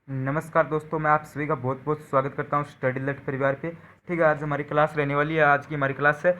नमस्कार दोस्तों, मैं आप सभी का बहुत बहुत स्वागत करता हूं स्टडी लट परिवार पे। ठीक है, आज हमारी क्लास रहने वाली है। आज की हमारी क्लास है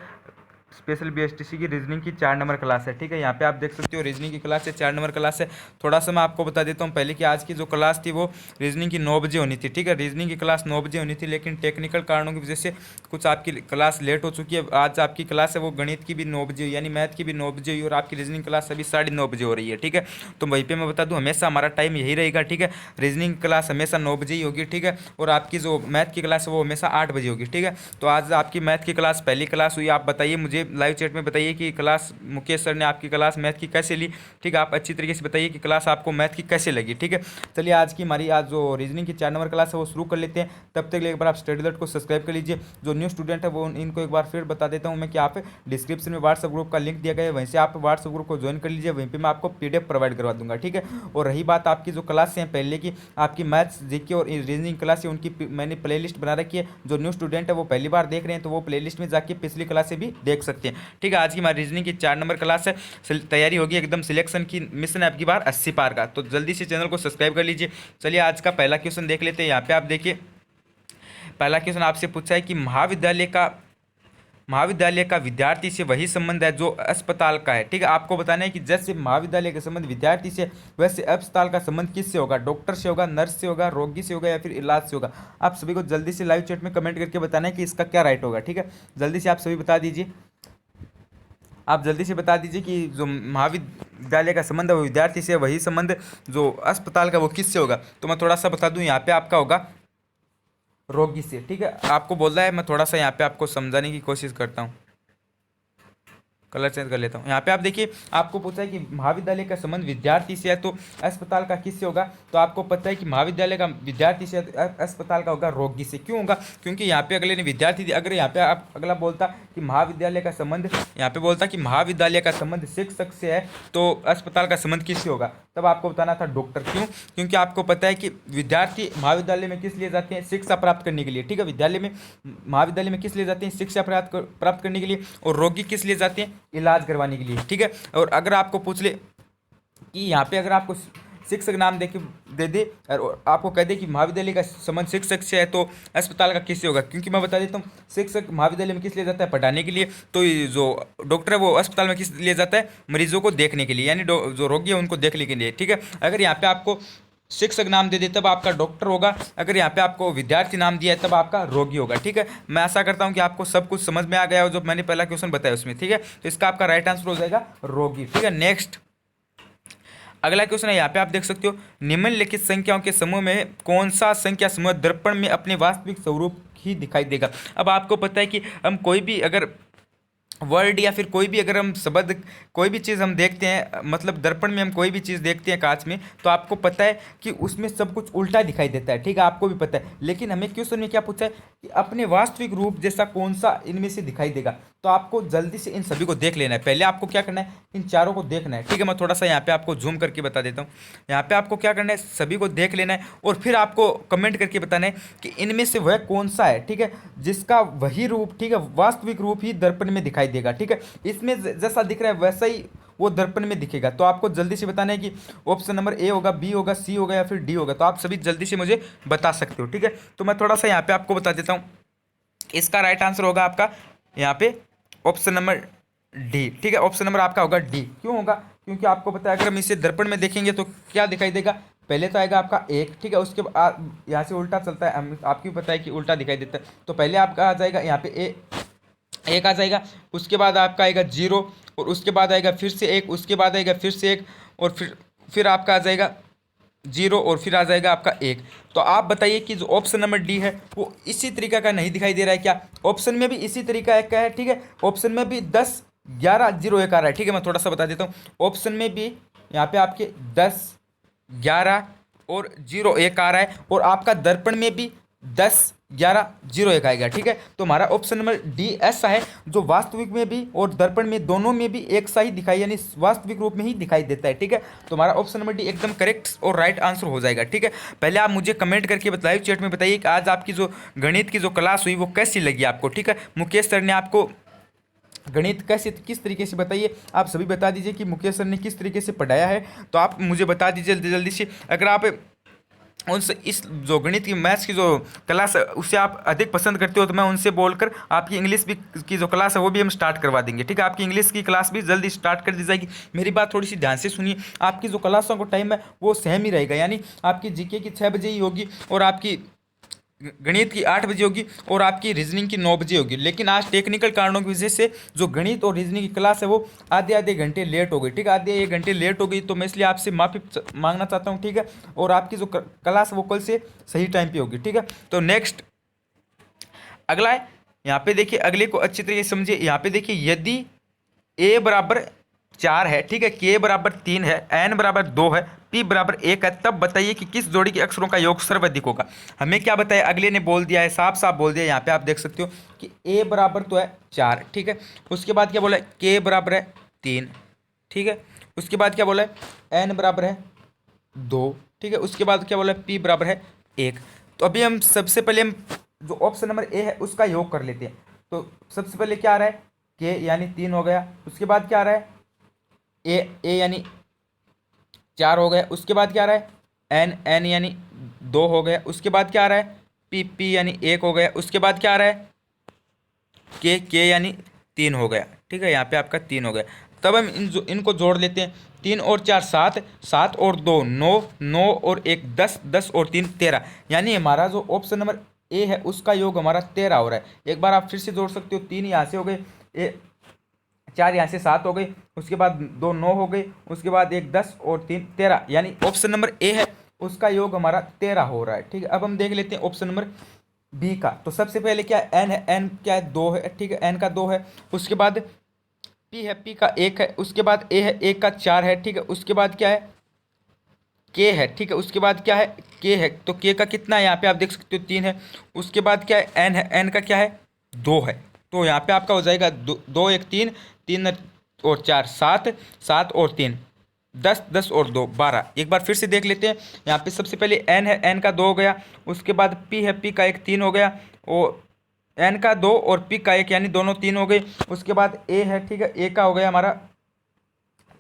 स्पेशल बीएसटीसी की रीजनिंग की 4 नंबर क्लास है। ठीक है, यहाँ पे आप देख सकते हो रीजनिंग की क्लास है, 4 नंबर क्लास है। थोड़ा सा मैं आपको बता देता हूँ पहले कि आज की जो क्लास थी वो रीजनिंग की 9 बजे होनी थी। ठीक है, रीजनिंग की क्लास 9 बजे होनी थी, लेकिन टेक्निकल कारणों की वजह से कुछ आपकी क्लास लेट हो चुकी है। आज आपकी क्लास है वो गणित की भी 9 बजे हुई, यानी मैथ की भी 9 बजे हुई, और आपकी रीजनिंग क्लास अभी 9:30 बजे हो रही है। ठीक है, तो वहीं पे मैं बता दूं हमेशा हमारा टाइम यही रहेगा। ठीक है, रीजनिंग क्लास हमेशा 9 बजे ही होगी। ठीक है, और आपकी जो मैथ की क्लास है वो हमेशा 8 बजे होगी। ठीक है, तो आज आपकी मैथ की क्लास पहली क्लास हुई। आप बताइए मुझे लाइव चैट में, बताइए कि क्लास मुकेश सर ने आपकी क्लास मैथ की कैसे ली। ठीक है, आप अच्छी तरीके से बताइए कि क्लास आपको मैथ की कैसे लगी। ठीक है, चलिए आज की हमारी आज जो रीजनिंग की 4 नंबर क्लास है वो शुरू कर लेते हैं। तब तक के लिए एक बार आप स्टडी अलर्ट को सब्सक्राइब कर लीजिए। जो न्यू स्टूडेंट है वो इनको एक बार फिर बता देता हूँ मैं कि आप डिस्क्रिप्शन में व्हाट्सएप ग्रुप का लिंक दिया गया है, वहीं से आप व्हाट्सएप ग्रुप को ज्वाइन कर लीजिए। वहीं पर मैं आपको पीडीएफ प्रोवाइड करवा दूंगा। ठीक है, और रही बात आपकी जो क्लास हैं पहले की, आपकी मैथ्स जीके और रीजनिंग क्लास है, उनकी मैंने प्लेलिस्ट बना रखी है। जो न्यू स्टूडेंट है वो पहली बार देख रहे हैं तो वो प्लेलिस्ट में जाके पिछली क्लास से भी देख सकते हैं। ठीक है, आज की हमारी रीजनिंग की 4 नंबर क्लास है। तैयारी होगी एकदम सिलेक्शन की, मिशन है आपकी बार 80 पार का, तो जल्दी से चैनल को सब्सक्राइब कर लीजिए। चलिए आज का पहला क्वेश्चन देख लेते हैं। यहाँ पे आप देखिए, पहला क्वेश्चन आपसे पूछा है कि महाविद्यालय का विद्यार्थी से वही संबंध है जो अस्पताल का है। ठीक है, आपको बताना है कि जैसे महाविद्यालय का संबंध विद्यार्थी से, वैसे अस्पताल का संबंध किससे होगा? डॉक्टर से होगा, नर्स से होगा, रोगी से होगा, या फिर इलाज से होगा? आप सभी को जल्दी से लाइव चैट में कमेंट करके बताना है कि इसका क्या राइट होगा। ठीक है, जल्दी से आप सभी बता दीजिए। आप जल्दी से बता दीजिए कि जो महाविद्यालय का संबंध है वो विद्यार्थी से, वही संबंध जो अस्पताल का वो किससे होगा? तो मैं थोड़ा सा बता दूं, यहाँ पे आपका होगा रोगी से। ठीक है, आपको बोल रहा है, मैं थोड़ा सा यहाँ पे आपको समझाने की कोशिश करता हूँ। कलर चेंज कर लेता हूँ। यहाँ पे आप देखिए, आपको पूछा है कि महाविद्यालय का संबंध विद्यार्थी से है तो अस्पताल का किससे होगा? तो आपको पता है कि महाविद्यालय का विद्यार्थी से है तो अस्पताल का होगा रोगी से। क्यों होगा? क्योंकि यहाँ पे अगले ने विद्यार्थी थी। अगर यहाँ पे आप अगला बोलता कि महाविद्यालय का संबंध, यहाँ पे बोलता कि महाविद्यालय का संबंध शिक्षक से है तो अस्पताल का संबंध किससे होगा? तब आपको बताना था डॉक्टर। क्यों? क्योंकि आपको पता है कि विद्यार्थी महाविद्यालय में किस लिए जाते हैं? शिक्षा प्राप्त करने के लिए। ठीक है, महाविद्यालय में किस लिए जाते हैं? शिक्षा प्राप्त करने के लिए। और रोगी किस लिए जाते हैं? इलाज करवाने के लिए। ठीक है, और अगर आपको पूछ ले कि यहाँ पे अगर आपको शिक्षक नाम दे दे और आपको कह दे कि महाविद्यालय का संबंध शिक्षक से है तो अस्पताल का किससे होगा? क्योंकि मैं बता देता हूँ, शिक्षक महाविद्यालय में किस लिए जाता है? पढ़ाने के लिए। तो ये जो डॉक्टर है वो अस्पताल में किस लिए जाता है? मरीजों को देखने के लिए, यानी जो रोगी है उनको देखने के लिए। ठीक है, अगर यहाँ पे आपको शिक्षक नाम दे दे तब आपका डॉक्टर होगा। अगर यहाँ पे आपको विद्यार्थी नाम दिया है तब आपका रोगी होगा। ठीक है, मैं आशा करता हूँ कि आपको सब कुछ समझ में आ गया हो जो मैंने पहला क्वेश्चन बताया उसमें। ठीक है, तो इसका आपका राइट आंसर हो जाएगा रोगी। ठीक है, नेक्स्ट अगला क्वेश्चन है। यहाँ पे आप देख सकते हो, निम्नलिखित संख्याओं के समूह में कौन सा संख्या समूह दर्पण में अपने वास्तविक स्वरूप ही दिखाई देगा? अब आपको पता है कि हम कोई भी अगर वर्ड या फिर कोई भी अगर हम शब्द, कोई भी चीज़ हम देखते हैं, मतलब दर्पण में हम कोई भी चीज़ देखते हैं कांच में, तो आपको पता है कि उसमें सब कुछ उल्टा दिखाई देता है। ठीक है, आपको भी पता है, लेकिन हमें क्वेश्चन में क्या पूछा है कि अपने वास्तविक रूप जैसा कौन सा इनमें से दिखाई देगा? तो आपको जल्दी से इन सभी को देख लेना है। पहले आपको क्या करना है? इन चारों को देखना है। ठीक है, मैं थोड़ा सा यहाँ पे आपको जूम करके बता देता हूँ। यहाँ पे आपको क्या करना है? सभी को देख लेना है और फिर आपको कमेंट करके बताना है कि इनमें से वह कौन सा है, ठीक है, जिसका वही रूप, ठीक है, वास्तविक रूप ही दर्पण में दिखाई देगा। ठीक है, इसमें जैसा दिख रहा है वैसा ही वो दर्पण में दिखेगा। तो आपको जल्दी से बताना है कि ऑप्शन नंबर ए होगा, बी होगा, सी होगा या फिर डी होगा। तो आप सभी जल्दी से मुझे बता सकते हो। ठीक है, तो मैं थोड़ा सा यहाँ पे आपको बता देता हूँ। इसका राइट आंसर होगा आपका यहाँ पे ऑप्शन नंबर डी। ठीक है, ऑप्शन नंबर आपका होगा डी। क्यों होगा? क्योंकि आपको पता है अगर हम इसे दर्पण में देखेंगे तो क्या दिखाई देगा? पहले तो आएगा आपका एक। ठीक है, उसके बाद यहाँ से उल्टा चलता है, आपको पता है कि उल्टा दिखाई देता है। तो पहले आपका आ जाएगा यहाँ पे एक आ जाएगा, उसके बाद आपका आएगा जीरो, और उसके बाद आएगा फिर से एक, उसके बाद आएगा फिर से एक, और फिर आपका आ जाएगा जीरो, और फिर आ जाएगा आपका एक। तो आप बताइए कि जो ऑप्शन नंबर डी है वो इसी तरीका का नहीं दिखाई दे रहा है क्या? ऑप्शन में भी इसी तरीका का है। ठीक है, ऑप्शन में भी 10 11 0 1 आ रहा है। ठीक है, मैं थोड़ा सा बता देता हूँ। ऑप्शन में भी यहाँ पे आपके 10 11 और 0 1 आ रहा है, और आपका दर्पण में भी 10 11 0 1 आएगा। ठीक है, तो हमारा ऑप्शन नंबर डी ऐसा है जो वास्तविक में भी और दर्पण में दोनों में भी एक सा ही दिखाई, यानी वास्तविक रूप में ही दिखाई देता है। ठीक है, तो हमारा ऑप्शन नंबर डी एकदम करेक्ट और राइट आंसर हो जाएगा। ठीक है, पहले आप मुझे कमेंट करके बताइए, चैट में बताइए कि आज आपकी जो गणित की जो क्लास हुई वो कैसी लगी आपको। ठीक है, मुकेश सर ने आपको गणित कैसे, किस तरीके से, बताइए आप सभी बता दीजिए कि मुकेश सर ने किस तरीके से पढ़ाया है। तो आप मुझे बता दीजिए जल्दी जल्दी से। अगर आप उनसे इस जो गणित की मैथ्स की जो क्लास है उसे आप अधिक पसंद करते हो तो मैं उनसे बोलकर आपकी इंग्लिश भी की जो क्लास है वो भी हम स्टार्ट करवा देंगे। ठीक है, आपकी इंग्लिश की क्लास भी जल्दी स्टार्ट कर दी जाएगी। मेरी बात थोड़ी सी ध्यान से सुनिए, आपकी जो क्लासों का टाइम है वो सेम ही रहेगा, यानी आपकी जीके की 6 बजे ही होगी और आपकी गणित की 8 बजे होगी और आपकी रीजनिंग की 9 बजे होगी। लेकिन आज टेक्निकल कारणों की वजह से जो गणित और रीजनिंग की क्लास है वो आधे आधे घंटे लेट हो गई। ठीक है, आधे 1 घंटे लेट हो गई, तो मैं इसलिए आपसे माफ़ी मांगना चाहता हूँ। ठीक है, और आपकी जो क्लास है वो कल से सही टाइम पे होगी। ठीक है, तो नेक्स्ट अगला है, यहाँ पे देखिए, अगले को अच्छी तरीके से समझिए। यहाँ पे देखिए, यदि ए बराबर 4 है, ठीक है, के बराबर 3 है, एन बराबर 2 है, पी बराबर 1 है, तब बताइए कि किस जोड़ी के अक्षरों का योग सर्वाधिक होगा। हमें क्या बताया, अगले ने बोल दिया है, साफ साफ बोल दिया है। यहाँ पे आप देख सकते हो कि ए बराबर तो है 4, ठीक है, उसके बाद क्या बोला है, के बराबर है 3, ठीक है, उसके बाद क्या बोला है, एन बराबर है 2, ठीक है, उसके बाद क्या बोला है, पी बराबर है 1। तो अभी हम सबसे पहले हम जो ऑप्शन नंबर ए है उसका योग कर लेते हैं। तो सबसे पहले क्या आ रहा है, के यानी 3 हो गया, उसके बाद क्या आ रहा है, ए यानी 4 हो गया, उसके बाद क्या आ रहा है, एन यानी 2 हो गया, उसके बाद क्या आ रहा है, पी यानी 1 हो गया, उसके बाद क्या आ रहा है, के यानी 3 हो गया। ठीक है, यहाँ पे आपका 3 हो गया। तब हम इनको जोड़ लेते हैं, 3 और 4 7, 7 और 2 9, 9 और 1 10, 10 और 3 13, यानी हमारा जो ऑप्शन नंबर ए है उसका योग हमारा 13 हो रहा है। एक बार आप फिर से जोड़ सकते हो, 3 यहाँ से हो गए, 4 यहाँ से 7 हो गई, उसके बाद 2 9 हो गई, उसके बाद 1 10 और 3 13, यानी ऑप्शन नंबर ए है उसका योग हमारा 13 हो रहा है। ठीक है, अब हम देख लेते हैं ऑप्शन नंबर बी का। तो सबसे पहले क्या है, एन है, एन क्या है, 2 है, ठीक है, एन का 2 है, उसके बाद पी है, पी का 1 है, उसके बाद ए है, ए का 4 है, ठीक है, उसके बाद क्या है, के है, ठीक है, उसके बाद क्या है, के है, तो के का कितना है, यहाँ पे आप देख सकते हो 3 है, उसके बाद क्या है, एन है, एन का क्या है, 2 है, तो यहाँ पे आपका हो जाएगा 2 1 3, 3 और 4 7, 7 और 3 10, 10 और 2 12। एक बार फिर से देख लेते हैं, यहाँ पे सबसे पहले एन है, एन का 2 हो गया, उसके बाद पी है, पी का 1 3 हो गया, और एन का 2 और पी का 1 यानी दोनों 3 हो गए, उसके बाद ए है, ठीक है, ए का हो गया हमारा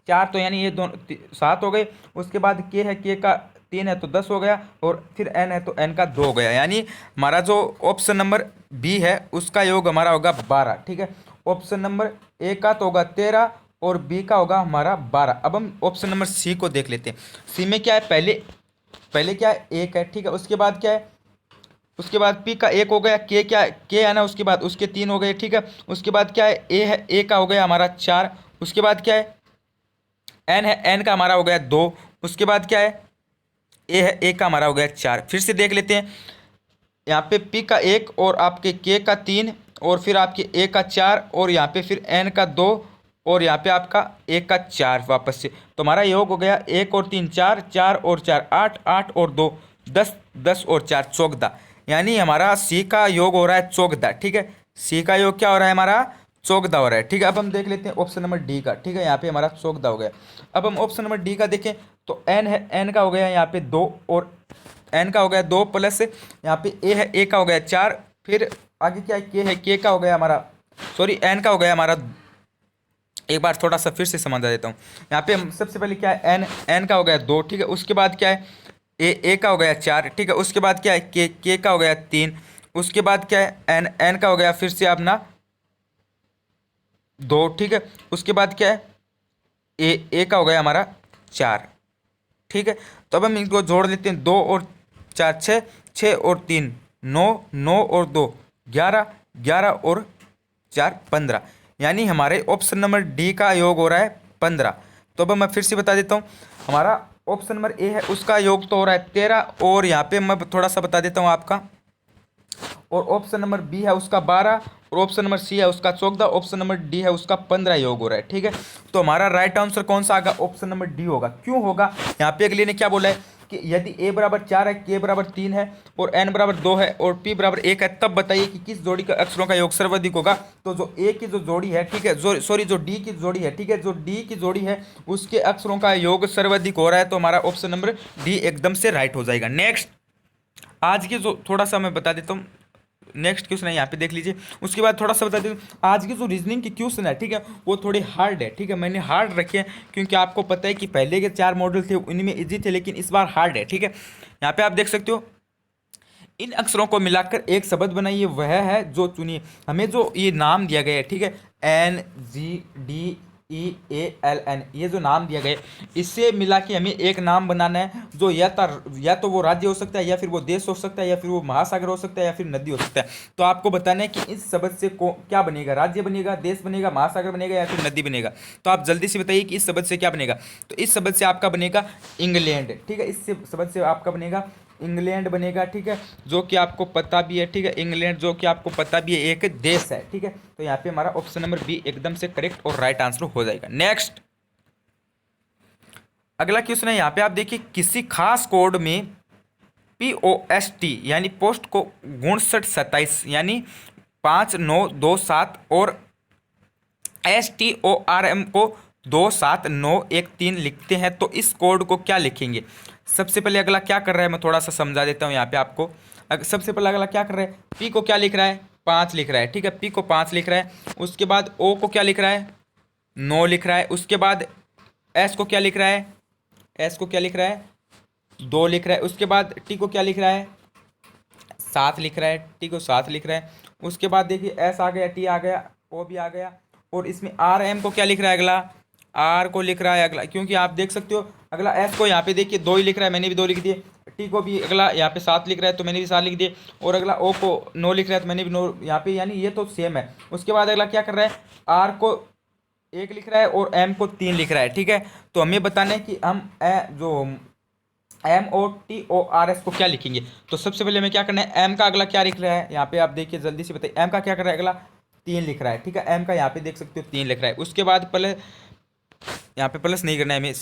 4, तो यानी ये दोनों 7 हो गए, उसके बाद के है, के का 3 है तो 10 हो गया, और फिर एन है तो एन का 2 हो गया, यानी हमारा जो ऑप्शन नंबर बी है उसका योग हमारा होगा 12। ठीक है, ऑप्शन नंबर ए का तो होगा 13 और बी का होगा हमारा 12। अब हम ऑप्शन नंबर सी को देख लेते हैं। सी में क्या है, पहले पहले क्या है, 1 है, ठीक है, उसके बाद क्या है, उसके बाद पी का 1 हो गया, के क्या है, के है ना, उसके बाद उसके 3 हो गए, ठीक है, उसके बाद क्या है, ए है, ए का हो गया हमारा 4, उसके बाद क्या है, एन है, एन का हमारा हो गया 2, उसके बाद क्या है, ए है, ए का हमारा हो गया 4। फिर से देख लेते हैं, यहाँ पे पी का 1 और आपके के का 3 और फिर आपके ए का 4 और यहाँ पे फिर एन का 2 और यहाँ पे आपका ए का 4 वापस से, तो हमारा योग हो गया 1 और 3 4, 4 और 4 8, 8 और 2 10, 10 और 4 14, यानी हमारा सी का योग हो रहा है 14। ठीक है, सी का योग क्या हो रहा है हमारा, 14 हो रहा है। ठीक है, अब हम देख लेते हैं ऑप्शन नंबर डी का। ठीक है, यहाँ पे हमारा 14 हो गया। अब हम ऑप्शन नंबर डी का देखें तो एन है, एन का हो गया यहाँ पे 2 और एन का हो गया 2 प्लस यहाँ पे ए है, ए का हो गया 4, फिर आगे क्या है, के है, के का हो गया हमारा, सॉरी एन का हो गया हमारा, एक बार थोड़ा सा फिर से समझा देता हूँ। यहाँ पे हम सबसे पहले क्या है, एन, एन का हो गया 2, ठीक है, उसके बाद क्या है, ए का हो गया 4, ठीक है, उसके बाद क्या है, के का हो गया 3, उसके बाद क्या है, एन, एन का हो गया फिर से अपना 2, ठीक है, उसके बाद क्या है, ए का हो गया हमारा 4। ठीक है, तो अब हम इनको जोड़ लेते हैं, 2 और 4 6, 6 और 3 9, 9 और 2 11, 11 और 4 15, यानी हमारे ऑप्शन नंबर डी का योग हो रहा है 15। तो अब मैं फिर से बता देता हूँ, हमारा ऑप्शन नंबर ए है उसका योग तो हो रहा है 13, और यहाँ पे मैं थोड़ा सा बता देता हूँ आपका, और ऑप्शन नंबर बी है उसका 12, और ऑप्शन नंबर सी है उसका 14, ऑप्शन नंबर डी है उसका 15 योग हो रहा है। ठीक है, तो हमारा राइट आंसर कौन सा आएगा, ऑप्शन नंबर डी होगा। क्यों होगा, यहाँ पे अगले ने क्या बोला है कि यदि ए बराबर 4 है, के बराबर 3 है और एन बराबर 2 है और पी बराबर 1 है, तब बताइए कि किस जोड़ी का अक्षरों का योग सर्वाधिक होगा। तो जो ए की जो जोड़ी है, ठीक है, सॉरी जो डी की जोड़ी है, ठीक है, जो डी की जोड़ी है उसके अक्षरों का योग सर्वाधिक हो रहा है, तो हमारा ऑप्शन नंबर डी एकदम से राइट हो जाएगा। नेक्स्ट, आज की जो थोड़ा सा मैं बता देता हूँ नेक्स्ट क्वेश्चन है यहाँ पे देख लीजिए। उसके बाद थोड़ा सा बता दूँ, आज की जो रीजनिंग की क्वेश्चन है, ठीक है, वो थोड़ी हार्ड है, ठीक है, मैंने हार्ड रखे हैं क्योंकि आपको पता है कि पहले के 4 मॉडल थे उनमें इजी थे, लेकिन इस बार हार्ड है, ठीक है। यहाँ पे आप देख सकते हो, इन अक्षरों को मिलाकर एक शब्द बनाइए, वह है जो चुनिए। हमें जो ये नाम दिया गया है, ठीक है, NGDEALN, ये जो नाम दिया गया है, इससे मिला के हमें एक नाम बनाना है जो या तो वो राज्य हो सकता है, या फिर वो देश हो सकता है, या फिर वो महासागर हो सकता है, या फिर नदी हो सकता है। तो आपको बताना है कि इस शब्द से क्या बनेगा, राज्य बनेगा, देश बनेगा, महासागर बनेगा, या फिर नदी बनेगा। तो आप जल्दी से बताइए कि इस शब्द से क्या बनेगा। तो इस शब्द से आपका बनेगा इंग्लैंड, ठीक है, इस शब्द से आपका बनेगा इंग्लैंड बनेगा, ठीक है, जो कि आपको पता भी है, ठीक है, इंग्लैंड जो कि आपको पता भी है एक देश है, ठीक है। तो यहाँ पे हमारा ऑप्शन नंबर बी एकदम से करेक्ट और राइट आंसर हो जाएगा। नेक्स्ट अगला क्वेश्चन है, यहाँ पे आप देखिए, किसी खास कोड में POST यानी पोस्ट को 5927 यानी 5927 और STORM को 27913 लिखते हैं, तो इस कोड को क्या लिखेंगे। सबसे पहले अगला क्या कर रहा है, मैं थोड़ा सा समझा देता हूँ यहाँ पे आपको। सबसे पहले अगला क्या कर रहा है, पी को क्या लिख रहा है, 5 लिख रहा है, ठीक है, पी को 5 लिख रहा है। उसके बाद ओ को क्या लिख रहा है, 9 लिख रहा है। उसके बाद एस को क्या लिख रहा है, एस को क्या लिख रहा है, 2 लिख रहा है। उसके बाद टी को क्या लिख रहा है, 7 लिख रहा है, टी को 7 लिख रहा है। उसके बाद देखिए एस आ गया, टी आ गया, ओ भी आ गया। और इसमें आर एम को क्या लिख रहा है, अगला आर को लिख रहा है अगला, क्योंकि आप देख सकते हो अगला एस को यहाँ पे देखिए 2 ही लिख रहा है, मैंने भी 2 लिख दिए। टी को भी अगला यहाँ पे 7 लिख रहा है, तो मैंने भी 7 लिख दिए। और अगला ओ को 9 लिख रहा है, तो मैंने भी 9 यहाँ पे, यानी ये तो सेम है। उसके बाद अगला क्या कर रहा है, आर को 1 लिख रहा है और एम को 3 लिख रहा है, ठीक है। तो हमें बताना है कि हम जो MOTORS को क्या लिखेंगे। तो सबसे पहले हमें क्या करना है, एम का अगला क्या लिख रहा है, यहाँ पे आप देखिए जल्दी से बताइए, एम का क्या कर रहा है, अगला 3 लिख रहा है, ठीक है, एम का यहाँ पे देख सकते हो 3 लिख रहा है। उसके बाद पहले यहाँ पे प्लस नहीं करना है, हमें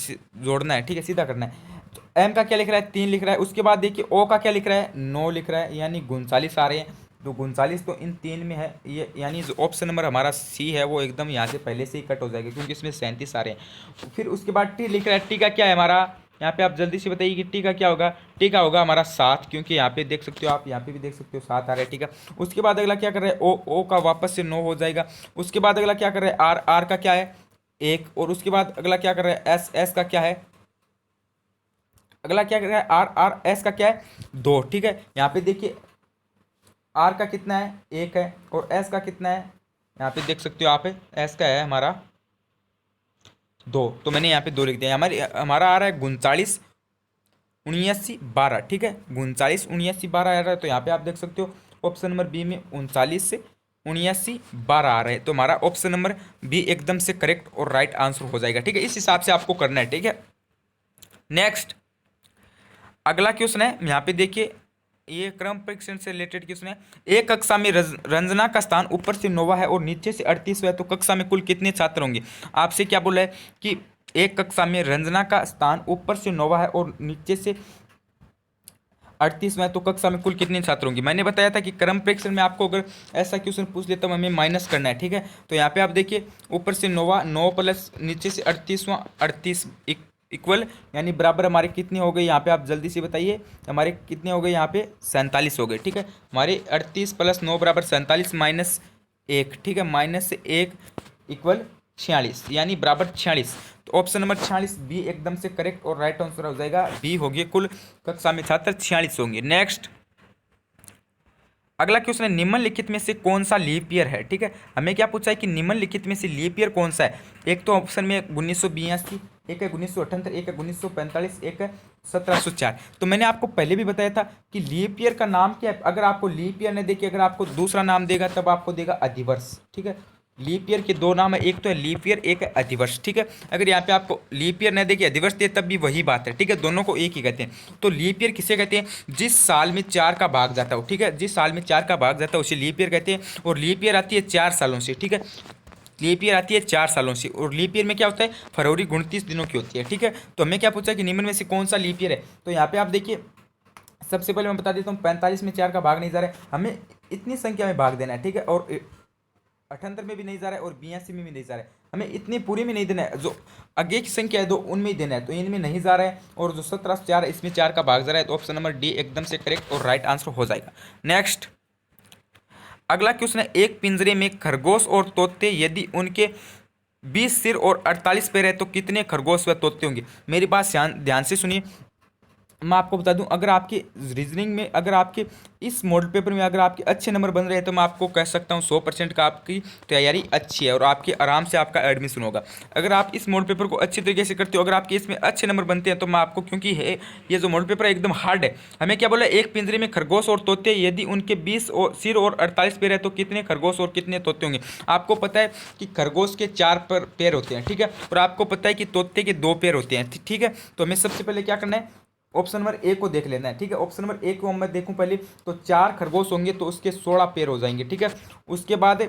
जोड़ना है, ठीक है, सीधा करना है। तो एम का क्या लिख रहा है, 3 लिख रहा है। उसके बाद देखिए ओ का क्या लिख रहा है, 9 लिख रहा है, यानी 39 आ रहे हैं। तो 39 तो इन 3 में है, ये यानी जो ऑप्शन नंबर हमारा सी है वो एकदम यहाँ से पहले से ही कट हो जाएगा, क्योंकि इसमें 37 आ रहे हैं। फिर उसके बाद टी लिख रहा है, टी का क्या है हमारा, यहाँ पे आप जल्दी से बताइए कि टी का क्या होगा। टी का होगा हमारा 7, क्योंकि यहाँ पे देख सकते हो आप, यहाँ पे भी देख सकते हो 7 आ रहा है, ठीक है। उसके बाद अगला क्या कर रहा है, ओ का वापस से 9 हो जाएगा। उसके बाद अगला क्या कर रहा है, आर का क्या है 1। और उसके बाद अगला क्या कर रहा है, एस का क्या है, अगला क्या कर रहा है, आर एस का क्या है 2, ठीक है। यहाँ पे देखिए आर का कितना है 1 है, और एस का कितना है, यहाँ पे देख सकते हो आप, एस का है हमारा 2, तो मैंने यहाँ पे 2 लिख दिया। हमारा आ रहा है 39 79 12, ठीक है, 39 79 12 आ रहा है। तो यहाँ पे आप देख सकते हो ऑप्शन नंबर बी में 39 से 79 12 आ रहे हैं। तो हमारा ऑप्शन नंबर बी एकदम से करेक्ट और राइट आंसर हो जाएगा, ठीक है। इस हिसाब से आपको करना है, ठीक है। नेक्स्ट अगला क्वेश्चन है, यहाँ पे देखिए, ये क्रम परीक्षण से रिलेटेड क्वेश्चन है। एक कक्षा में रंजना का स्थान ऊपर से 9 है और नीचे से 38 है, तो कक्षा में कुल कितने छात्र होंगे। आपसे क्या बोला है कि एक कक्षा में रंजना का स्थान ऊपर से 9 है और नीचे से 38 में, तो कक्षा में कुल कितने छात्र होंगे। मैंने बताया था कि क्रम परीक्षण में आपको अगर ऐसा क्वेश्चन पूछ लेता हूँ, हमें माइनस करना है, ठीक है। तो यहाँ पे आप देखिए ऊपर से 9 प्लस नीचे से 38 इक्वल, यानी बराबर हमारे कितने हो गए, यहाँ पे आप जल्दी से बताइए हमारे कितने हो गए, यहाँ पे 47 हो गए, ठीक है। हमारे 38 प्लस 9 बराबर 47 माइनस 1, ठीक है, माइनस 1 इक्वल 46, यानी बराबर 46। तो ऑप्शन नंबर 46 बी एकदम से करेक्ट और राइट आंसर हो जाएगा, बी होगी, कुल कक्षा में छात्र 46 होंगे। नेक्स्ट अगला क्वेश्चन है, निम्नलिखित में से कौन सा लीप ईयर है, ठीक है। हमें क्या पूछा है कि निम्नलिखित में से लीप ईयर कौन सा है। एक तो ऑप्शन में 1982, एक है 1978, एक है 1945, एक है 1704। तो मैंने आपको पहले भी बताया था कि लीप ईयर का नाम क्या है। अगर आपको लीप ईयर नहीं देखिए, अगर आपको दूसरा नाम देगा तब आपको देगा अधिवर्ष, ठीक है। लीप ईयर के 2 नाम है, एक तो है लीप ईयर, एक है अधिवर्ष, ठीक है। अगर यहाँ पे आपको लीप ईयर नहीं देखिए अधिवर्ष दे तब भी वही बात है, ठीक है, दोनों को एक ही कहते हैं। तो लीप ईयर किसे कहते हैं, जिस साल में 4 का भाग जाता हो, ठीक है, जिस साल में 4 का भाग जाता है उसे लीप ईयर कहते हैं। और लीप ईयर आती है 4 सालों से, ठीक है, लीप ईयर आती है 4 सालों से। और लीप ईयर में क्या होता है, फरवरी 29 दिनों की होती है, ठीक है। तो हमें क्या पूछा है कि निम्न में से कौन सा लीप ईयर है। तो यहाँ पे आप देखिए, सबसे पहले मैं बता देता हूँ, 45 में 4 का भाग नहीं जा रहा है, हमें इतनी संख्या में भाग देना है, ठीक है। और 78 में भी नहीं जा रहा है और 82 में भी नहीं जा रहा है, हमें इतनी पूरी में नहीं देना है। जो आगे की संख्या है 2 उनमें ही देना है, तो इनमें नहीं जा रहा है। और जो 17 से 4 इसमें 4 का भाग जा रहा है, तो ऑप्शन नंबर डी एकदम से करेक्ट और राइट आंसर हो जाएगा। नेक्स्ट अगला क्वेश्चन है, एक पिंजरे में खरगोश और तोते, यदि उनके 20 सिर और 48 पैर है तो कितने खरगोश व तोते होंगे। मेरी बात ध्यान ध्यान से सुनिए। मैं आपको बता दूं, अगर आपके रीजनिंग में, अगर आपके इस मॉडल पेपर में अगर आपके अच्छे नंबर बन रहे हैं तो मैं आपको कह सकता हूं 100% का आपकी तैयारी अच्छी है और आपके आराम से आपका एडमिशन होगा। अगर आप इस मॉडल पेपर को अच्छी तरीके से करते हो, अगर आपके इसमें अच्छे नंबर बनते हैं तो मैं आपको, क्योंकि है ये जो मॉडल पेपर है एकदम हार्ड है। हमें क्या बोला, एक पिंजरे में खरगोश और तोते, यदि उनके 20 सिर और 48 पैर है तो कितने खरगोश और कितने तोते होंगे। आपको पता है कि खरगोश के 4 पैर होते हैं, ठीक है, और आपको पता है कि तोते के 2 पैर होते हैं, ठीक है। तो हमें सबसे पहले क्या करना है, ऑप्शन नंबर ए को देख लेना है, ठीक है। ऑप्शन नंबर ए को मैं देखूं पहले, तो 4 खरगोश होंगे तो उसके 16 पैर हो जाएंगे, ठीक है। उसके बाद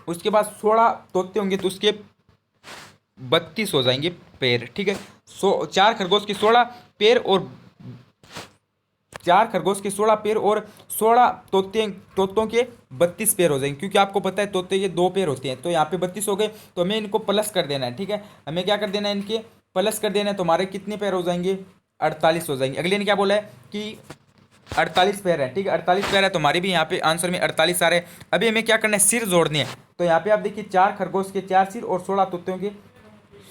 16 तोते होंगे तो उसके 32 हो जाएंगे पैर, ठीक है। 4 खरगोश के 16 पैर और 16 तोतों के 32 पैर हो जाएंगे, क्योंकि आपको पता है तोते के 2 पैर होते हैं। तो यहाँ पे 32 हो गए, तो हमें इनको प्लस कर देना है, ठीक है। हमें क्या कर देना है, इनके प्लस कर देना है, तो हमारे कितने पैर हो जाएंगे, 48 हो जाएंगे। अगले ने क्या बोला है कि 48 पैर है, ठीक है, 48 पैर है, तो हमारे भी यहाँ पे आंसर में 48 आ रहे हैं। अभी हमें क्या करना है, सिर जोड़ने हैं। तो यहाँ पे आप देखिए 4 खरगोश के 4 सिर और 16 तोतों के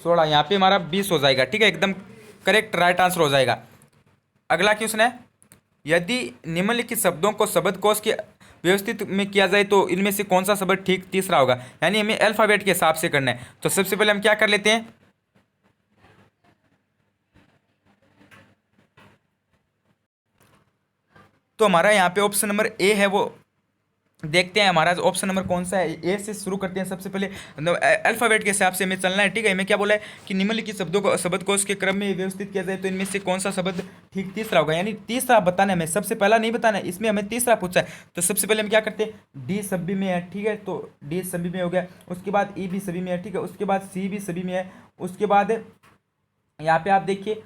16, यहाँ पे हमारा 20 हो जाएगा, ठीक है, एकदम करेक्ट राइट आंसर हो जाएगा। अगला क्वेश्चन है, यदि निम्नलिखित शब्दों को शब्दकोश के व्यवस्थित में किया जाए तो इनमें से कौन सा शब्द ठीक तीसरा होगा। यानी हमें अल्फाबेट के हिसाब से करना है। तो सबसे पहले हम क्या कर लेते हैं, तो हमारा यहाँ पे ऑप्शन नंबर ए है, वो देखते हैं हमारा ऑप्शन नंबर कौन सा है। ए से शुरू करते हैं सबसे पहले, अल्फाबेट के हिसाब से हमें चलना है, ठीक है। हमें क्या बोला है कि निम्नलिखित शब्दों को शब्दकोश के क्रम में व्यवस्थित किया जाए तो इनमें से कौन सा शब्द ठीक तीसरा होगा। यानी तीसरा बताना है हमें, सबसे पहला नहीं बताना है, इसमें हमें तीसरा पूछा है। तो सबसे पहले हम क्या करते हैं, डी सभी में है, ठीक है, तो डी सभी में हो गया। उसके बाद ई भी सभी में है, ठीक है। उसके बाद सी भी सभी में है। उसके बाद यहाँ पे आप देखिए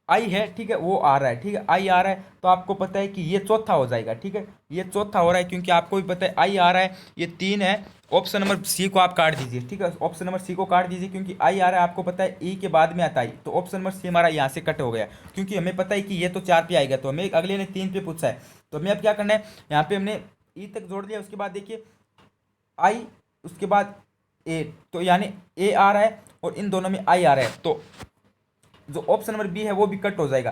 आई है, ठीक है, वो आ रहा है, ठीक है, आई आ रहा है, तो आपको पता है कि ये चौथा हो जाएगा, ठीक है, ये चौथा हो रहा है, क्योंकि आपको भी पता है आई आ रहा है, ये 3 है। ऑप्शन नंबर सी को आप काट दीजिए, ठीक है, ऑप्शन नंबर सी को काट दीजिए, क्योंकि आई आ रहा है, आपको पता है ई के बाद में आता है, तो ऑप्शन नंबर सी हमारा यहाँ से कट हो गया, क्योंकि हमें पता है कि ये तो 4 पे आएगा, तो हमें अगले ने 3 पे पूछा है। तो हमें अब क्या करना है, यहाँ पे हमने ई तक जोड़ दिया, उसके बाद देखिए आई, उसके बाद ए, तो यानी ए आ रहा है और इन दोनों में आई आ रहा है, तो जो ऑप्शन नंबर बी है वो भी कट हो जाएगा,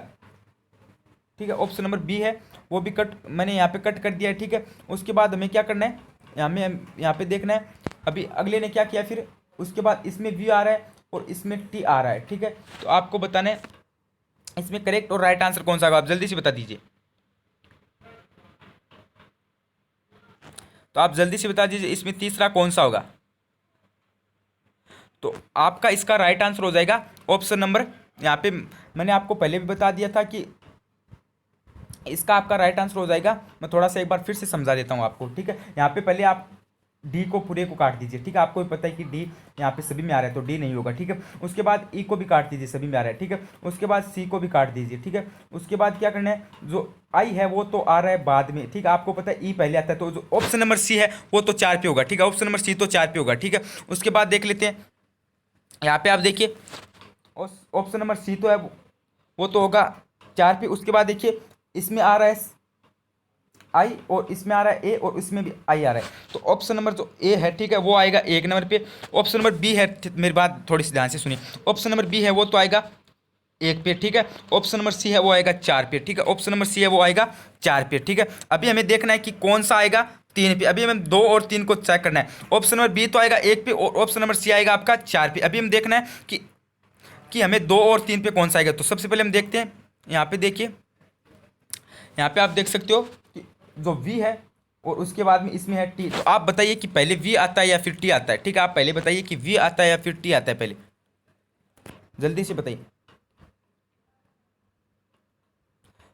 ठीक है। ऑप्शन नंबर बी है वो भी कट, मैंने यहाँ पे कट कर दिया है, ठीक है। उसके बाद हमें क्या करना है, यहाँ पे देखना है अभी अगले ने क्या किया फिर। उसके बाद इसमें वी आ रहा है और इसमें टी आ रहा है, ठीक है। तो आपको बताना है इसमें करेक्ट और राइट आंसर कौन सा होगा, आप जल्दी से बता दीजिए। तो आप जल्दी से बता दीजिए इसमें तीसरा कौन सा होगा। तो आपका इसका राइट आंसर हो जाएगा ऑप्शन नंबर, यहाँ पे मैंने आपको पहले भी बता दिया था कि इसका आपका राइट आंसर हो जाएगा। मैं थोड़ा सा एक बार फिर से समझा देता हूँ आपको, ठीक है। यहाँ पे पहले आप डी को पूरे को काट दीजिए, ठीक है, आपको भी पता है कि डी यहाँ पे सभी में आ रहा है तो डी नहीं होगा, ठीक है। उसके बाद ई को भी काट दीजिए, सभी में आ रहा है, ठीक है। उसके बाद सी को भी काट दीजिए, ठीक है। उसके बाद क्या करना है, जो आई है वो तो आ रहा है बाद में, ठीक है, आपको पता है ई पहले आता है, तो जो ऑप्शन नंबर सी है वो तो 4 पे होगा, ठीक है, ऑप्शन नंबर सी तो 4 पे होगा, ठीक है। उसके बाद देख लेते हैं, यहाँ पे आप देखिए ऑप्शन नंबर सी तो है वो तो होगा 4 पे। उसके बाद देखिए इसमें आ रहा है आई और इसमें आ रहा है ए और इसमें भी आई आ रहा है, तो ऑप्शन नंबर जो ए है, ठीक है, वो आएगा 1 नंबर पे। ऑप्शन नंबर बी है, मेरी बात थोड़ी सी ध्यान से सुनिए, ऑप्शन नंबर बी है वो तो आएगा 1 पे, ठीक है। ऑप्शन नंबर सी है वो आएगा 4 पे, ठीक है, ऑप्शन नंबर सी है वो आएगा 4 पे, ठीक है। अभी हमें देखना है कि कौन सा आएगा 3 पे। अभी हमें 2 और 3 को चेक करना है। ऑप्शन नंबर बी तो आएगा 1 पे और ऑप्शन नंबर सी आएगा आपका 4 पे। अभी हम देखना है कि हमें 2 और 3 पे कौन सा आएगा। तो सबसे पहले हम देखते हैं, यहाँ पे देखिए, यहाँ पे आप देख सकते हो कि जो वी है और उसके बाद में इसमें है टी। तो आप बताइए कि पहले वी आता है या फिर टी आता है, ठीक है, आप पहले बताइए कि वी आता है या फिर टी आता है, पहले जल्दी से बताइए।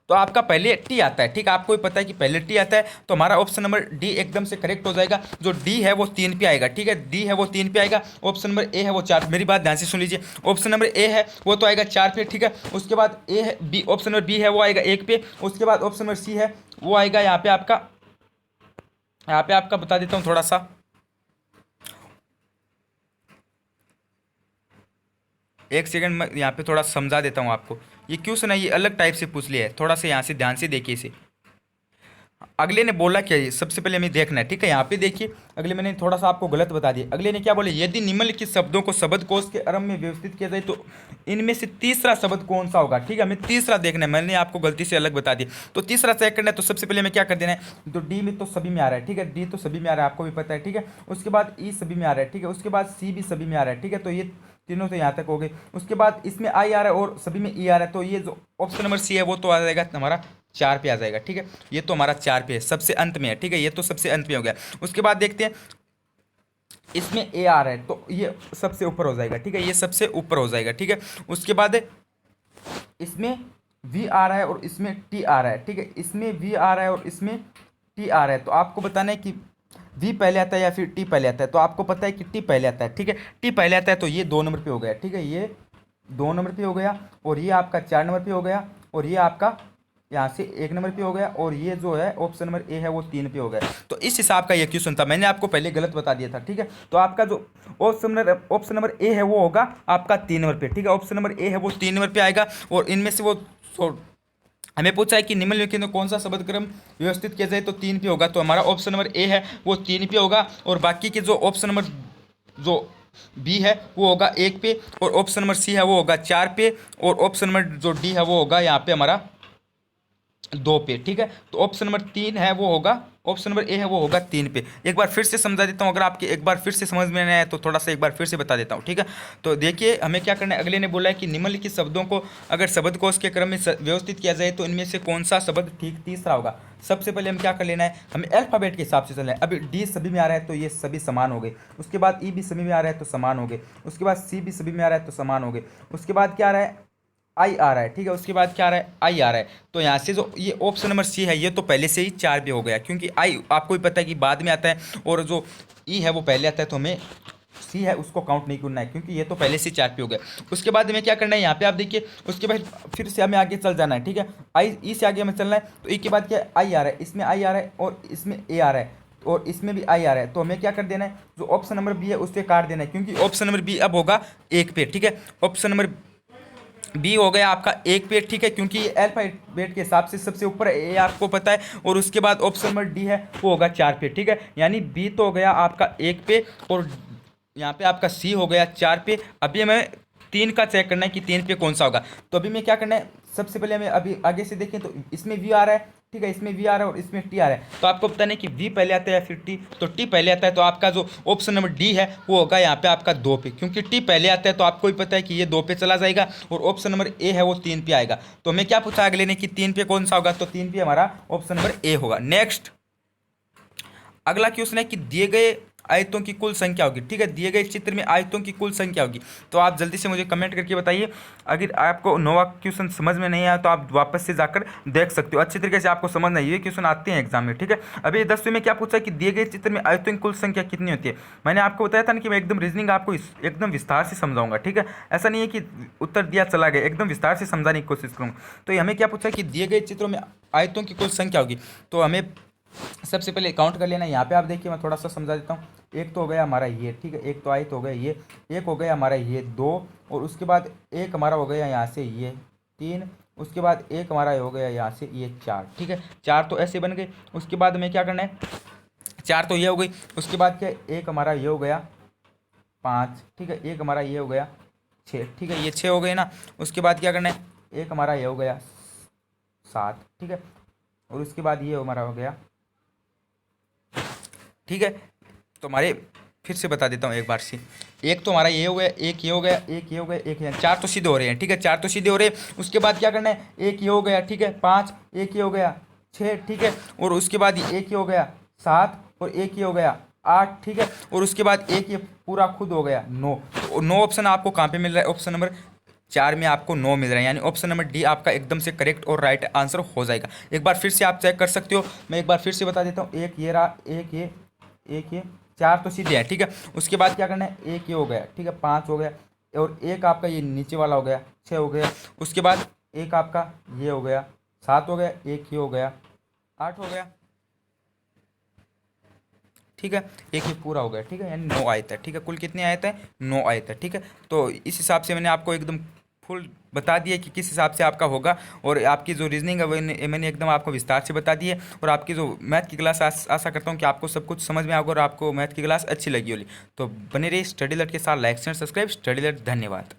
तो आपका पहले टी आता है, ठीक है, आपको भी पता है कि पहले टी आता है, तो हमारा ऑप्शन नंबर डी एकदम से करेक्ट हो जाएगा। जो डी है वो 3 पे आएगा, ठीक है, डी है वो 3 पे आएगा। ऑप्शन नंबर ए है वो 4, मेरी बात ध्यान से सुन लीजिए, ऑप्शन नंबर ए है वो तो आएगा 4 पे, ठीक है। उसके बाद ए है बी, ऑप्शन नंबर बी है वो आएगा 1 पे। उसके बाद ऑप्शन नंबर सी है वो आएगा यहाँ पे आपका बता देता हूँ थोड़ा सा, एक सेकंड मैं यहाँ पे थोड़ा समझा देता हूँ आपको। ये क्वेश्चन है, ये अलग टाइप से पूछ लिया है, थोड़ा सा यहाँ से ध्यान से देखिए इसे। अगले ने बोला क्या, ये सबसे पहले हमें देखना है, ठीक है। यहाँ पे देखिए अगले मैंने थोड़ा सा आपको गलत बता दिया। अगले ने क्या बोले, यदि निम्नलिखित शब्दों को शब्दकोश के क्रम में व्यवस्थित किया जाए तो इनमें से तीसरा शब्द कौन सा होगा, ठीक है। हमें तीसरा देखना है, मैंने आपको गलती से अलग बता दिया। तो तीसरा चेक करना है, तो सबसे पहले हमें क्या कर देना है, तो डी में तो सभी में आ रहा है, ठीक है, डी तो सभी में आ रहा है, आपको भी पता है, ठीक है। उसके बाद ई सभी में आ रहा है, ठीक है। उसके बाद सी भी सभी में आ रहा है, ठीक है। तो ये तीनों तो यहाँ तक हो गए। उसके बाद इसमें आई आ रहा है और सभी में ई आ रहा है, तो ये जो ऑप्शन नंबर सी है वो तो आ जाएगा हमारा 4 पे आ जाएगा, ठीक है। ये तो हमारा 4 पे है, सबसे अंत में है, ठीक है। ये तो सबसे अंत में हो गया। उसके बाद देखते हैं इसमें ए आ रहा है, तो ये सबसे ऊपर हो जाएगा, ठीक है, ये सबसे ऊपर हो जाएगा, ठीक है। उसके बाद इसमें वी आ रहा है और इसमें टी आ रहा है, ठीक है। इसमें वी आ रहा है और इसमें टी आ रहा है, तो आपको बताना है कि वी पहले आता है या फिर टी पहले आता है। तो आपको पता है कि टी पहले आता है, ठीक है। टी पहले आता है तो ये 2 नंबर पे हो गया, ठीक है, ये 2 नंबर पे हो गया। और ये आपका 4 नंबर पे हो गया। और ये आपका यहाँ से 1 नंबर पे हो गया। और ये जो है ऑप्शन नंबर ए है वो 3 पे हो गया। तो इस हिसाब का ये क्वेश्चन था, मैंने आपको पहले गलत बता दिया था, ठीक है। तो आपका जो ऑप्शन नंबर ए है वो होगा आपका 3 नंबर पे, ठीक है। ऑप्शन नंबर ए है वो 3 नंबर पे आएगा। और इनमें से वो हमें पूछा है कि निम्नलिखित में कौन सा शब्द क्रम व्यवस्थित किया जाए तो 3 पे होगा, तो हमारा ऑप्शन नंबर ए है वो 3 पे होगा। और बाकी के जो ऑप्शन नंबर जो बी है वो होगा 1 पे। और ऑप्शन नंबर सी है वो होगा 4 पे। और ऑप्शन नंबर जो डी है वो होगा यहाँ पे हमारा 2 पे, ठीक है। तो ऑप्शन नंबर 3 है वो होगा, ऑप्शन नंबर ए है वो होगा 3 पे। एक बार फिर से समझा देता हूँ, अगर आपके एक बार फिर से समझ में नहीं आया तो थोड़ा सा एक बार फिर से बता देता हूँ, ठीक है। तो देखिए हमें क्या करना है, अगले ने बोला है कि निम्नलिखित शब्दों को अगर शब्दकोश के क्रम में व्यवस्थित किया जाए तो इनमें से कौन सा शब्द ठीक तीसरा होगा। सबसे पहले हम क्या कर लेना है, हमें अल्फाबेट के हिसाब से चलना है। अभी डी सभी में आ रहा है तो ये सभी समान हो गए। उसके बाद ई भी सभी में आ रहा है तो समान हो गए। उसके बाद सी भी सभी में आ रहा है तो समान हो गए। उसके बाद क्या आ रहा है, आई आ रहा है, ठीक है। उसके बाद क्या आ रहा है, आई आ रहा है। तो यहाँ से जो ये ऑप्शन नंबर सी है ये तो पहले से ही 4 पे हो गया, क्योंकि आई आपको भी पता है कि बाद में आता है और जो ई है वो पहले आता है, तो हमें सी है उसको काउंट नहीं करना है, क्योंकि ये तो पहले से 4 पे हो गया। उसके बाद हमें क्या करना है, यहाँ पे आप देखिए उसके बाद फिर से हमें आगे चल जाना है, ठीक है। आई ई से आगे हमें चलना है। तो ई के बाद क्या आई आ रहा है, इसमें आई आ रहा है और इसमें ए आ रहा है और इसमें भी आई आ रहा है। तो हमें क्या कर देना है, जो ऑप्शन नंबर बी है उससे काट देना है, क्योंकि ऑप्शन नंबर बी अब होगा 1 पे, ठीक है। ऑप्शन नंबर बी हो गया आपका 1 पे, ठीक है, क्योंकि अल्फाबेट के हिसाब से सबसे ऊपर ए आपको पता है। और उसके बाद ऑप्शन नंबर डी है वो होगा 4 पे, ठीक है। यानी बी तो हो गया आपका 1 पे और यहाँ पे आपका सी हो गया 4 पे। अभी हमें 3 का चेक करना है कि 3 पे कौन सा होगा। तो अभी मैं क्या करना है, सबसे पहले हमें अभी आगे से देखें तो इसमें वी आ रहा है, ठीक है, इसमें वी आ रहा है और इसमें टी आ रहा है। तो आपको बताना है कि वी पहले आता है या फिर टी। तो टी पहले आता है तो आपका जो ऑप्शन नंबर डी है वो होगा यहाँ पे आपका 2 पे, क्योंकि टी पहले आता है तो आपको भी पता है कि ये 2 पे चला जाएगा। और ऑप्शन नंबर ए है वो 3 पे आएगा। तो हमें क्या पूछा अगले ने कि 3 पे कौन सा होगा, तो 3 पे हमारा ऑप्शन नंबर ए होगा। नेक्स्ट अगला क्वेश्चन है कि दिए गए आयतों की कुल संख्या होगी, ठीक है, दिए गए चित्र में आयतों की कुल संख्या होगी। तो आप जल्दी से मुझे कमेंट करके बताइए। अगर आपको नोवा क्वेश्चन समझ में नहीं आया तो आप वापस से जाकर देख सकते हो, अच्छी तरीके से आपको समझ नहीं, ये क्वेश्चन आते हैं एग्जाम में, ठीक है। अभी 10वीं में क्या पूछा है कि दिए गए चित्र में आयतों की कुल संख्या कितनी होती है। मैंने आपको बताया था ना कि मैं एकदम रीजनिंग आपको एकदम विस्तार से समझाऊंगा, ठीक है। ऐसा नहीं है कि उत्तर दिया चला गया, एकदम विस्तार से समझाने की कोशिश करूँगा। तो हमें क्या पूछा है कि दिए गए चित्रों में आयतों की कुल संख्या होगी। तो हमें सबसे पहले काउंट कर लेना है। यहाँ पे आप देखिए मैं थोड़ा सा समझा देता हूँ। एक तो हो गया हमारा ये, ठीक है, एक तो आयत हो गया ये, एक हो गया हमारा ये 2। और उसके बाद एक हमारा हो गया यहाँ से ये 3। उसके बाद एक हमारा हो गया यहाँ से ये 4, ठीक है, 4 तो ऐसे बन गए। उसके बाद हमें क्या करना है, 4 तो ये हो गई। उसके बाद क्या, एक हमारा ये हो गया 5, ठीक है, एक हमारा ये हो गया 6, ठीक है, ये 6 हो गए ना। उसके बाद क्या करना है, एक हमारा ये हो गया 7, ठीक है। और उसके बाद ये हमारा हो गया, ठीक है। तो हमारे फिर से बता देता हूँ एक बार से, एक तो हमारा ये हो गया, एक ये हो गया, एक ये हो गया, एक ये, 4 तो सीधे हो रहे हैं, ठीक है, 4 तो सीधे हो रहे हैं। उसके बाद क्या करना है, एक ये हो गया, ठीक है, 5, एक ये हो गया 6, ठीक है। और उसके बाद एक ये हो गया 7 और एक ये हो गया 8, ठीक है। और उसके बाद एक ये पूरा खुद हो गया 9। तो 9 ऑप्शन आपको कहाँ पे मिल रहा है, ऑप्शन नंबर 4 में आपको 9 मिल रहा है, यानी ऑप्शन नंबर डी आपका एकदम से करेक्ट और राइट आंसर हो जाएगा। एक बार फिर से आप चेक कर सकते हो, मैं एक बार फिर से बता देता हूँ। एक ये रहा, एक ये 4 तो सीधे हैं, ठीक है। उसके बाद क्या करना है, एक ये हो गया, ठीक है, 5 हो गया। और एक आपका ये नीचे वाला हो गया 6 हो गया। उसके बाद एक आपका ये हो गया 7 हो गया, एक ये हो गया 8 हो गया, ठीक है, एक ये पूरा हो गया, ठीक है, यानी 9 आयत है, ठीक है। कुल कितने आयत है, 9 आयत है, ठीक है। तो इस हिसाब से मैंने आपको एकदम फुल बता दिया कि किस हिसाब से आपका होगा, और आपकी जो रीजनिंग है वो मैंने एकदम आपको विस्तार से बता दी है। और आपकी जो मैथ की क्लास आशा करता हूँ कि आपको सब कुछ समझ में आएगा और आपको मैथ की क्लास अच्छी लगी होगी। तो बने रहिए स्टडी लर्ट के साथ। लाइक शेयर सब्सक्राइब स्टडी लर्ट। धन्यवाद।